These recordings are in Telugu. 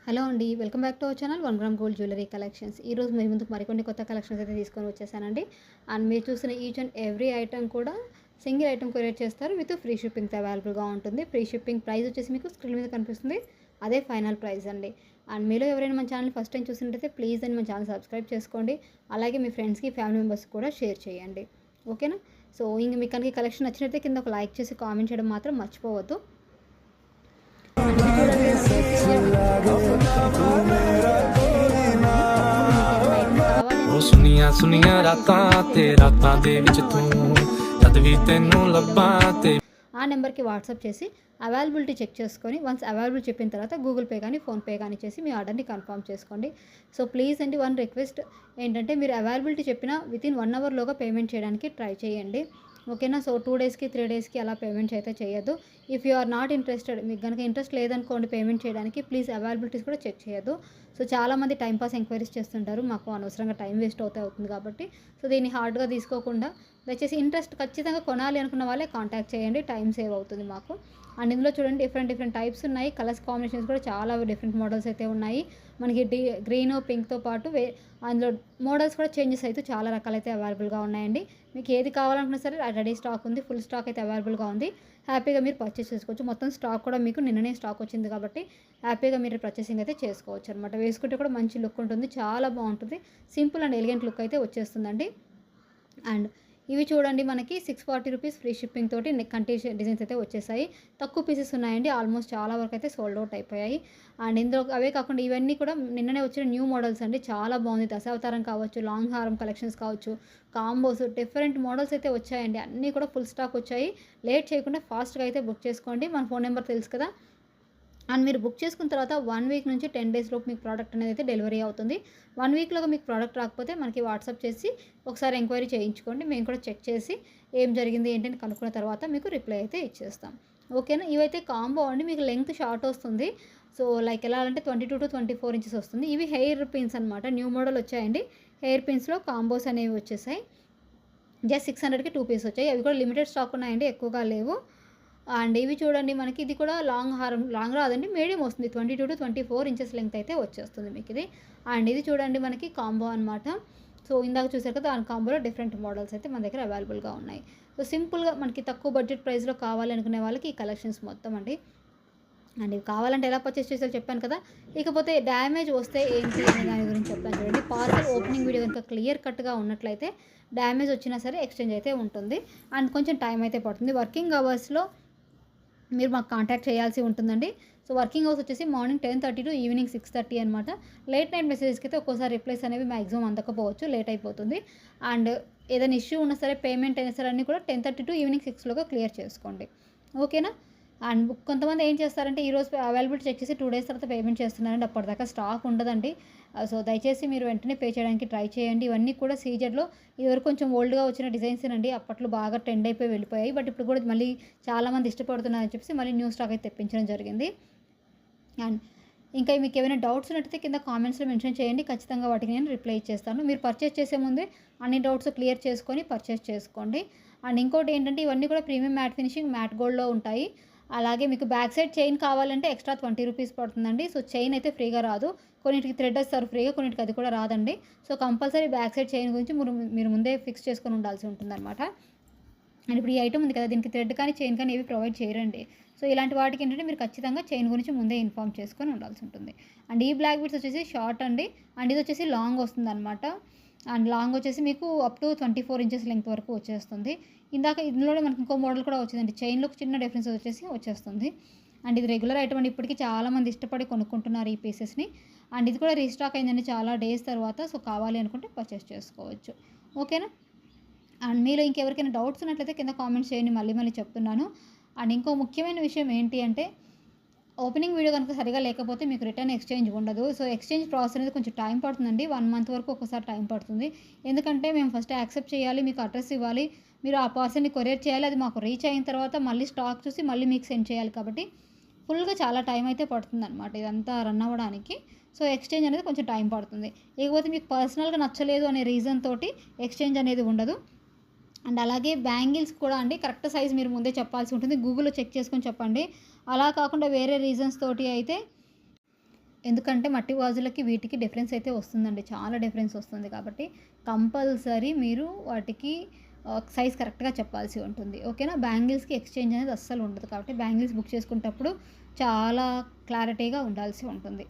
హలో అండి. Welcome back to our channel 1 gram gold jewellery collections. ఈరోజు మీ ముందుకు మరికొన్ని కొత్త కలెక్షన్స్ అయితే తీసుకొని వచ్చేసానండి. అండ్ మీరు చూసిన ఈచ్ అండ్ ఎవ్రీ ఐటెం కూడా సింగిల్ ఐటెం కొరియర్ చేస్తారు విత్ ఫ్రీ షిప్పింగ్తో అవైలబుల్గా ఉంటుంది. ఫ్రీ షిప్పింగ్ ప్రైస్ వచ్చేసి మీకు స్క్రీన్ మీద కనిపిస్తుంది. అదే ఫైనల్ ప్రైస్ అండి. అండ్ మీలో ఎవరైనా మన ఛానల్ ఫస్ట్ టైం చూసినట్టయితే ప్లీజ్ అండి మన ఛానల్ సబ్స్క్రైబ్ చేసుకోండి. అలాగే మీ ఫ్రెండ్స్కి ఫ్యామిలీ మెంబర్స్కి కూడా షేర్ చేయండి. ఓకేనా? సో ఇంక మీకు కనుక కలెక్షన్ నచ్చినట్లయితే కింద ఒక లైక్ చేసి కామెంట్ చేయడం మాత్రం మర్చిపోవద్దు. ਸੁਨੀਆਂ ਸੁਨੀਆਂ ਰਾਤਾਂ ਤੇ ਰਾਤਾਂ ਦੇ ਵਿੱਚ ਤੂੰ ਜਦ ਵੀ ਤੈਨੂੰ ਲੱਭਾਂ ਤੇ ఆ నెంబర్కి వాట్సాప్ చేసి అవైలబిలిటీ చెక్ చేసుకొని వన్స్ అవైలబుల్ చెప్పిన తర్వాత గూగుల్ పే కానీ ఫోన్పే కానీ చేసి మీ ఆర్డర్ని కన్ఫర్మ్ చేసుకోండి. సో ప్లీజ్ అండి, వన్ రిక్వెస్ట్ ఏంటంటే మీరు అవైలబిలిటీ చెప్పిన వితిన్ 1 అవర్లోగా పేమెంట్ చేయడానికి ట్రై చేయండి. ఓకేనా? సో 2 డేస్కి 3 డేస్కి అలా పేమెంట్స్ అయితే చేయొద్దు. If you are not interested, మీకు కనుక ఇంట్రెస్ట్ లేదనుకోండి పేమెంట్ చేయడానికి, ప్లీజ్ అవైలబిలిటీస్ కూడా చెక్ చేయొద్దు. సో చాలామంది టైంపాస్ ఎంక్వైరీస్ చేస్తుంటారు, మాకు అనవసరంగా టైం వేస్ట్ అవుతుంది కాబట్టి. సో దీన్ని హార్డ్గా తీసుకోకుండా దయచేసి ఇంట్రెస్ట్ ఖచ్చితంగా కొనాలి అనుకున్న వాళ్ళే కాంటాక్ట్ చేయండి, టైం సేవ్ అవుతుంది మాకు. అండ్ ఇందులో చూడండి డిఫరెంట్ టైప్స్ ఉన్నాయి. కలర్స్ కాంబినేషన్స్ కూడా చాలా డిఫరెంట్ మోడల్స్ అయితే ఉన్నాయి. మనకి గ్రీన్ పింక్తో పాటు అందులో మోడల్స్ కూడా చేంజెస్ అయితే చాలా రకాలైతే అవైలబుల్గా ఉన్నాయండి. మీకు ఏది కావాలనుకున్నా సరే రెడీ స్టాక్ ఉంది, ఫుల్ స్టాక్ అయితే అవైలబుల్గా ఉంది. హ్యాపీగా మీరు పర్చేస్ చేసుకోవచ్చు. మొత్తం స్టాక్ కూడా మీకు నిన్ననే స్టాక్ వచ్చింది కాబట్టి హ్యాపీగా మీరు పర్చేసింగ్ అయితే చేసుకోవచ్చు అనమాట. వేసుకుంటే కూడా మంచి లుక్ ఉంటుంది, చాలా బాగుంటుంది. సింపుల్ అండ్ ఎలిగెంట్ లుక్ అయితే వచ్చేస్తుందండి. అండ్ ఇవి చూడండి మనకి 640 రూపీస్ ఫ్రీ షిప్పింగ్ తోటి కంటి డిజైన్స్ అయితే వచ్చేసాయి. తక్కువ పీసెస్ ఉన్నాయండి, ఆల్మోస్ట్ చాలా వరకు అయితే సోల్డ్ అవుట్ అయిపోయాయి. అండ్ ఇందులో అవే కాకుండా ఇవన్నీ కూడా నిన్ననే వచ్చిన న్యూ మోడల్స్ అండి. చాలా బాగుంది. దశావతారం కావచ్చు, లాంగ్ హారం కలెక్షన్స్ కావచ్చు, కాంబోస్ డిఫరెంట్ మోడల్స్ అయితే వచ్చాయండి. అన్నీ కూడా ఫుల్ స్టాక్ వచ్చాయి. లేట్ చేయకుండా ఫాస్ట్గా అయితే బుక్ చేసుకోండి. మన ఫోన్ నెంబర్ తెలుసు కదా. అండ్ మీరు బుక్ చేసుకున్న తర్వాత 1 వీక్ నుంచి 10 డేస్ లోపు మీకు ప్రోడక్ట్ అనేది అయితే డెలివరీ అవుతుంది. 1 వీక్లోగా మీకు ప్రోడక్ట్ రాకపోతే మనకి వాట్సాప్ చేసి ఒకసారి ఎంక్వైరీ చేయించుకోండి. మేము కూడా చెక్ చేసి ఏం జరిగింది ఏంటని కనుక్కున్న తర్వాత మీకు రిప్లై అయితే ఇచ్చేస్తాం. ఓకేనా? ఇవైతే కాంబో అండి. మీకు లెంగ్త్ షార్ట్ వస్తుంది. సో లైక్ ఎలా అంటే 22 to 24 ఇంచెస్ వస్తుంది. ఇవి హెయిర్ పిన్స్ అనమాట. న్యూ మోడల్ వచ్చాయండి. హెయిర్ పిన్స్లో కాంబోస్ అనేవి వచ్చేసాయి. జస్ట్ 600కి 2 పీస్ వచ్చాయి. అవి కూడా లిమిటెడ్ స్టాక్ ఉన్నాయండి, ఎక్కువగా లేవు. అండ్ ఇవి చూడండి మనకి ఇది కూడా లాంగ్ హారం, లాంగ్ రాదండి, మీడియం వస్తుంది. 22 to 24 ఇంచెస్ లెంగ్త్ అయితే వచ్చేస్తుంది మీకు ఇది. అండ్ ఇది చూడండి మనకి కాంబో అనమాట. సో ఇందాక చూసారు కదా, దాని కాంబోలో డిఫరెంట్ మోడల్స్ అయితే మన దగ్గర అవైలబుల్గా ఉన్నాయి. సో సింపుల్గా మనకి తక్కువ బడ్జెట్ ప్రైస్లో కావాలి అనుకునే వాళ్ళకి ఈ కలెక్షన్స్ మొత్తం అండి. అండ్ ఇవి కావాలంటే ఎలా పర్చేస్ చేసారో చెప్పాను కదా. ఇకపోతే డ్యామేజ్ వస్తే ఏంటి అనే దాని గురించి చెప్తాను చూడండి. పార్సల్ ఓపెనింగ్ వీడియో కనుక క్లియర్ కట్గా ఉన్నట్లయితే డ్యామేజ్ వచ్చినా సరే ఎక్స్చేంజ్ అయితే ఉంటుంది. అండ్ కొంచెం టైం అయితే పడుతుంది. వర్కింగ్ అవర్స్లో మీరు మాకు కాంటాక్ట్ చేయాల్సి ఉంటుందండి. సో వర్కింగ్ అవర్స్ వచ్చేసి మార్నింగ్ 10:30 to ఈవినింగ్ 6:30 అనమాట. లేట్ నైట్ మెసేజెస్కి అయితే ఒక్కోసారి రిప్లైస్ అనేవి మ్యాక్సిమం అందకపోవచ్చు, లేట్ అయిపోతుంది. అండ్ ఏదైనా ఇష్యూ ఉన్నా సరే, పేమెంట్ అయినా సరే అన్నీ కూడా 10:30 to ఈవినింగ్ 6లోగా క్లియర్ చేసుకోండి. ఓకేనా? అండ్ కొంతమంది ఏం చేస్తారంటే ఈరోజు అవైలబిలిటీ చెక్ చేసి 2 డేస్ తర్వాత పేమెంట్ చేస్తున్నారండి. అప్పటిదాకా స్టాక్ ఉండదండి. సో దయచేసి మీరు వెంటనే పే చేయడానికి ట్రై చేయండి. ఇవన్నీ కూడా సీజెడ్లో ఇదివరకు కొంచెం ఓల్డ్గా వచ్చిన డిజైన్స్ అండి. అప్పట్లో బాగా ట్రెండ్ అయిపోయి వెళ్ళిపోయాయి. బట్ ఇప్పుడు కూడా మళ్ళీ చాలామంది ఇష్టపడుతున్నారని చెప్పేసి మళ్ళీ న్యూ స్టాక్ అయితే తెప్పించడం జరిగింది. అండ్ ఇంకా మీకు ఏమైనా డౌట్స్ ఉన్నట్టయితే కింద కామెంట్స్లో మెన్షన్ చేయండి. ఖచ్చితంగా వాటికి నేను రిప్లై ఇచ్చేస్తాను. మీరు పర్చేస్ చేసే ముందే అన్ని డౌట్స్ క్లియర్ చేసుకొని పర్చేస్ చేసుకోండి. అండ్ ఇంకోటి ఏంటంటే ఇవన్నీ కూడా ప్రీమియం మ్యాట్ ఫినిషింగ్ మ్యాట్ గోల్డ్లో ఉంటాయి. అలాగే మీకు బ్యాక్ సైడ్ చైన్ కావాలంటే ఎక్స్ట్రా 20 రూపీస్ పడుతుందండి. సో చైన్ అయితే ఫ్రీగా రాదు. కొన్నిటికి థ్రెడ్ వస్తారు ఫ్రీగా, కొన్నిటికి అది కూడా రాదండి. So compulsory back side chain గురించి మీరు ముందే ఫిక్స్ చేసుకొని ఉండాల్సి ఉంటుందన్నమాట. అండ్ ఇప్పుడు ఈ ఐటమ్ ఉంది కదా, దీనికి థ్రెడ్ కానీ చైన్ కానీ ఏవి ప్రొవైడ్ చేయరండి. సో ఇలాంటి వాటికి ఏంటంటే మీరు ఖచ్చితంగా చైన్ గురించి ముందే ఇన్ఫామ్ చేసుకొని ఉండాల్సి ఉంటుంది. అండ్ ఈ బ్లాక్ బీడ్స్ వచ్చేసి షార్ట్ అండి. అండ్ ఇది వచ్చేసి లాంగ్ వస్తుంది అనమాట. అండ్ లాంగ్ వచ్చేసి మీకు అప్ టు 24 ఇంచెస్ లెంగ్త్ వరకు వచ్చేస్తుంది. ఇందాక ఇందులోనే మనకి ఇంకో మోడల్ కూడా వచ్చిందండి. చైన్లో చిన్న డిఫరెన్స్ వచ్చేస్తుంది. అండ్ ఇది రెగ్యులర్ ఐటమ్ అండి. ఇప్పటికీ చాలామంది ఇష్టపడి కొనుక్కుంటున్నారు ఈ పీసెస్ని. అండ్ ఇది కూడా రీస్టాక్ అయిందండి చాలా డేస్ తర్వాత. సో కావాలి అనుకుంటే పర్చేస్ చేసుకోవచ్చు. ఓకేనా? అండ్ మీలో ఇంకెవరికైనా డౌట్స్ ఉన్నట్లయితే కింద కామెంట్స్ చేయండి, మళ్ళీ చెప్తున్నాను. అండ్ ఇంకో ముఖ్యమైన విషయం ఏంటి అంటే ఓపెనింగ్ వీడియో కనుక సరిగా లేకపోతే మీకు రిటర్న్ ఎక్స్చేంజ్ ఉండదు. సో ఎక్స్చేంజ్ ప్రాసెస్ అనేది కొంచెం టైం పడుతుందండి. 1 మంత్ వరకు ఒక్కోసారి టైం పడుతుంది. ఎందుకంటే మేము ఫస్ట్ యాక్సెప్ట్ చేయాలి, మీకు అడ్రస్ ఇవ్వాలి, మీరు ఆ పార్సల్ని కొరియర్ చేయాలి, అది మాకు రీచ్ అయిన తర్వాత మళ్ళీ స్టాక్ చూసి మళ్ళీ మీకు సెండ్ చేయాలి. కాబట్టి ఫుల్గా చాలా టైం అయితే పడుతుంది అనమాట ఇదంతా రన్ అవ్వడానికి. సో ఎక్స్చేంజ్ అనేది కొంచెం టైం పడుతుంది. ఇకపోతే మీకు పర్సనల్గా నచ్చలేదు అనే రీజన్ తోటి ఎక్స్చేంజ్ అనేది ఉండదు. అండ్ అలాగే బ్యాంగిల్స్ కూడా అండి, కరెక్ట్ సైజ్ మీరు ముందే చెప్పాల్సి ఉంటుంది. గూగుల్లో చెక్ చేసుకొని చెప్పండి. అలా కాకుండా వేరే రీజన్స్ తోటి అయితే ఎందుకంటే మట్టి గాజులకి వీటికి డిఫరెన్స్ అయితే వస్తుందండి. చాలా డిఫరెన్స్ వస్తుంది కాబట్టి కంపల్సరీ మీరు వాటికి సైజ్ కరెక్ట్‌గా చెప్పాల్సి ఉంటుంది. ఓకేనా? బ్యాంగిల్స్‌కి ఎక్స్‌చేంజ్ అనేది అస్సలు ఉండదు. కాబట్టి బ్యాంగిల్స్ బుక్ చేసుకునేటప్పుడు చాలా క్లారిటీగా ఉండాల్సి ఉంటుంది.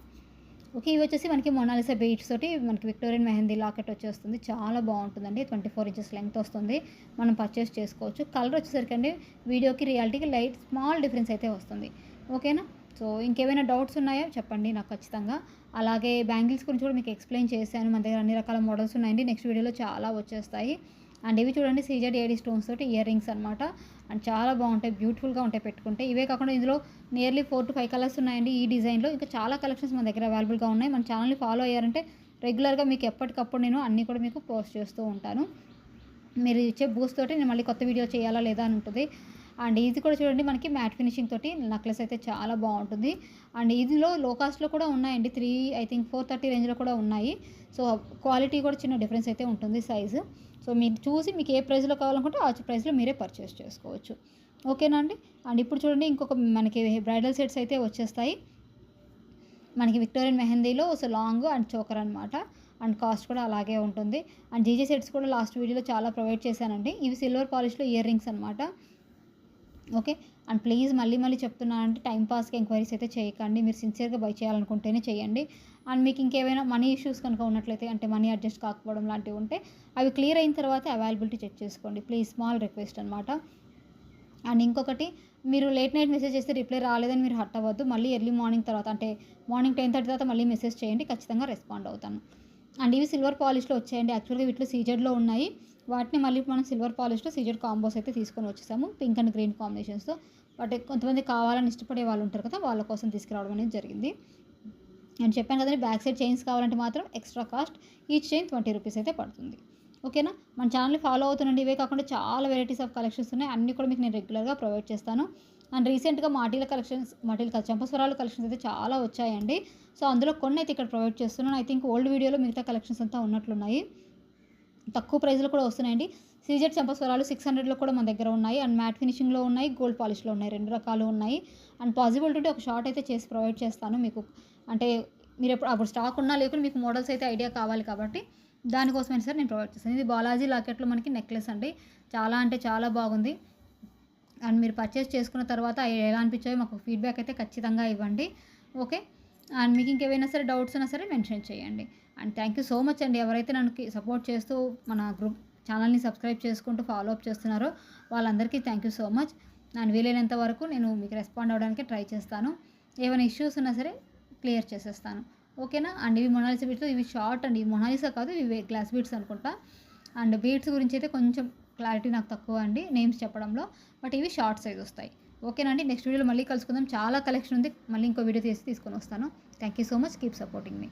ఓకే. ఇవొచ్చేసి మనకి మొనాలిసా బీడ్స్ తోటి మనకి విక్టోరియన్ మెహందీ లాకెట్ వచ్చేస్తుంది. చాలా బావుంటుందండి. 24 ఇంచెస్ లెంగ్త్ వస్తుంది. మనం పర్చేస్ చేసుకోవచ్చు. కలర్ వచ్చేసరికండి వీడియోకి, రియాలిటీకి లైట్ స్మాల్ డిఫరెన్స్ అయితే వస్తుంది. ఓకేనా? సో, ఇంకేమైనా డౌట్స్ ఉన్నాయా చెప్పండి నాకు ఖచ్చితంగా. అలాగే బ్యాంగిల్స్ గురించి కూడా మీకు ఎక్స్‌ప్లెయిన్ చేశాను. మన దగ్గర అన్ని రకాల మోడల్స్ ఉన్నాయండి. నెక్స్ట్ వీడియోలో చాలా వచ్చేస్తాయి. అండ్ ఇవి చూడండి సీజెడ్ ఏడీ స్టోన్స్ తోటి ఇయర్ రింగ్స్ అనమాట. అండ్ చాలా బావుంటాయి. బ్యూటిఫుల్‌గా ఉంటాయి పెట్టుకుంటే. ఇవే కాకుండా ఇందులో నియర్లీ 4-5 కలర్స్ ఉన్నాయండి ఈ డిజైన్‌లో. ఇంకా చాలా కలెక్షన్స్ మన దగ్గర అవైలబుల్‌గా ఉన్నాయి. మన ఛానల్‌ని ఫాలో అయ్యారంటే రెగ్యులర్‌గా మీకు ఎప్పటికప్పుడు నేను అన్నీ కూడా మీకు పోస్ట్ చేస్తూ ఉంటాను. మీరు ఇచ్చే బూస్ట్ తోటి నేను మళ్ళీ కొత్త వీడియో చేయాలా లేదా అని ఉంటుంది. అండ్ ఇది కూడా చూడండి మనకి మ్యాట్ ఫినిషింగ్ తోటి నెక్లెస్ అయితే చాలా బావుంటుంది. అండ్ ఇందులో లో కాస్ట్‌లో కూడా ఉన్నాయండి. ఐ థింక్ 430 రేంజ్‌లో కూడా ఉన్నాయి. సో, క్వాలిటీ కూడా చిన్న డిఫరెన్స్ అయితే ఉంటుంది సైజు. సో, మీరు చూసి మీకు ఏ ప్రైస్‌లో కావాలనుకుంటే ఆ ప్రైస్‌లో మీరే పర్చేస్ చేసుకోవచ్చు. ఓకేనా అండి? అండ్ ఇప్పుడు చూడండి ఇంకొక మనకి బ్రైడల్ సెట్స్ అయితే వచ్చేస్తాయి. మనకి విక్టోరియన్ మెహందీలో లాంగ్ అండ్ చోకర్ అనమాట. అండ్ కాస్ట్ కూడా అలాగే ఉంటుంది. అండ్ జీజే సెట్స్ కూడా లాస్ట్ వీడియోలో చాలా ప్రొవైడ్ చేశానండి. ఇవి సిల్వర్ పాలిష్‌లో ఇయర్ రింగ్స్ అనమాట. ఓకే. అండ్ ప్లీజ్ మళ్ళీ చెప్తున్నానంటే టైమ్ పాస్‌కి ఎంక్వైరీస్ అయితే చేయకండి. మీరు సిన్సియర్‌గా బై చేయాలనుకుంటేనే చేయండి. అండ్ మీకు ఇంకేమైనా మనీ ఇష్యూస్ కనుక ఉన్నట్లయితే అంటే మనీ అడ్జస్ట్ కాకపోవడం లాంటివి ఉంటే అవి క్లియర్ అయిన తర్వాత అవైలబిలిటీ చెక్ చేసుకోండి. ప్లీజ్ స్మాల్ రిక్వెస్ట్ అనమాట. అండ్ ఇంకొకటి మీరు లేట్ నైట్ మెసేజ్ చేస్తే రిప్లై రాలేదని మీరు హర్ట్ అవ్వద్దు. మళ్ళీ ఎర్లీ మార్నింగ్ తర్వాత అంటే మార్నింగ్ 10:30 తర్వాత మళ్ళీ మెసేజ్ చేయండి. ఖచ్చితంగా రెస్పాండ్ అవుతాను. అండ్ ఇవి సిల్వర్ పాలిష్‌లో వచ్చాయండి. యాక్చువల్‌గా వీటిలో సీజెడ్‌లో ఉన్నాయి. వాటిని మళ్ళీ మనం సిల్వర్ పాలిష్‌లో సీజెడ్ కాంబోస్ అయితే తీసుకొని వచ్చేసాము. పింక్ అండ్ గ్రీన్ కాంబినేషన్స్‌తో. బట్ కొంతమంది కావాలని ఇష్టపడే వాళ్ళు ఉంటారు కదా! వాళ్ళ కోసం తీసుకురావడం అనేది జరిగింది. నేను చెప్పాను కదండీ బ్యాక్ సైడ్ చైన్స్ కావాలంటే మాత్రం extra cost. Each chain 20 rupees అయితే పడుతుంది. ఓకేనా? మన ఛానల్‌ని ఫాలో అవుతుండండి. ఇవే కాకుండా చాలా వెరైటీస్ ఆఫ్ కలెక్షన్స్ ఉన్నాయి. అన్నీ కూడా మీకు నేను రెగ్యులర్‌గా ప్రొవైడ్ చేస్తాను. అండ్ రీసెంట్‌గా మాటీల చంపస్వరాలు కలెక్షన్స్ అయితే చాలా వచ్చాయండి. సో, అందులో కొన్ని అయితే ఇక్కడ ప్రొవైడ్ చేస్తున్నాను. ఐ థింక్ ఓల్డ్ వీడియోలో మిగతా కలెక్షన్స్ అంతా ఉన్నట్లున్నాయి. తక్కువ ప్రైస్‌లో కూడా వస్తున్నాయండి. సీజెడ్ చంపస్వరాలు 600లో కూడా మన దగ్గర ఉన్నాయి. అండ్ మ్యాట్ ఫినిషింగ్‌లో ఉన్నాయి, గోల్డ్ పాలిష్‌లో ఉన్నాయి. 2 రకాలు ఉన్నాయి. అండ్ పాసిబిలిటీ ఉంటే ఒక షార్ట్ అయితే చేసి ప్రొవైడ్ చేస్తాను మీకు. అంటే మీరు అప్పుడు స్టాక్ ఉన్నా లేకున్నా మీకు మోడల్స్ అయితే ఐడియా కావాలి కాబట్టి దానికోసమైనా సరే నేను ప్రొవైడ్ చేస్తాను. ఇది బాలాజీ లాకెట్‌లో మనకి నెక్లెస్ అండి. చాలా అంటే చాలా బాగుంది. అండ్ మీరు పర్చేస్ చేసుకున్న తర్వాత ఎలా అనిపించాయో మాకు ఫీడ్‌బ్యాక్ అయితే ఖచ్చితంగా ఇవ్వండి. ఓకే. అండ్ మీకు ఇంకేమైనా సరే డౌట్స్ ఉన్నా సరే మెన్షన్ చేయండి. And thank you so much అండి. ఎవరైతే నన్ను సపోర్ట్ చేస్తూ మన ఛానల్‌ని సబ్స్క్రైబ్ చేసుకుంటూ ఫాలో అప్ చేస్తున్నారో వాళ్ళందరికీ thank you so much. And వీలైనంత వరకు నేను మీకు రెస్పాండ్ అవ్వడానికి ట్రై చేస్తాను. ఏమైనా ఇష్యూస్ ఉన్నా సరే క్లియర్ చేసేస్తాను. ఓకేనా? అండ్ ఇవి మొనాలిసా బీడ్స్ ఇవి షార్ట్ అండి. ఇవి మొనాలిసా కాదు ఇవి గ్లాస్ బీడ్స్ అనుకుంటా. అండ్ బీడ్స్ గురించి అయితే కొంచెం క్లారిటీ నాకు తక్కువ అండి నేమ్స్ చెప్పడంలో. బట్ ఇవి షార్ట్ సైజ్ వస్తాయి. ఓకేనండి. నెక్స్ట్ వీడియోలో మళ్ళీ కలుసుకుందాం. చాలా కలెక్షన్ ఉంది. మళ్ళీ ఇంకో వీడియో తీసుకొని వస్తాను. Thank you so much. Keep supporting me.